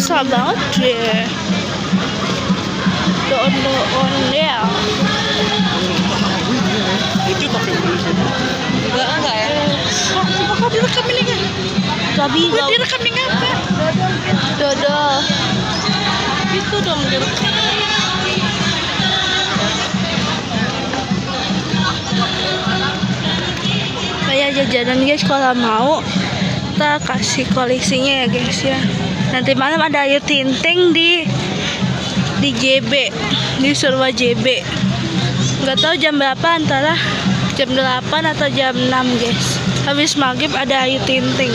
susah banget deh. Doon ya. Itu pakai mulut. Enggak ya. Apakah direkam ini kan? Gabi. Direkam ini apa? Dodol. Itu dong direkam. Kayak jajanan guys, kalau mau kita kasih koleksinya ya guys ya. Nanti malam ada Ayu Ting Ting di JB, di Surwa JB. Nggak tahu jam berapa, antara jam 8 atau jam 6 guys. Habis maghrib ada Ayu Ting Ting.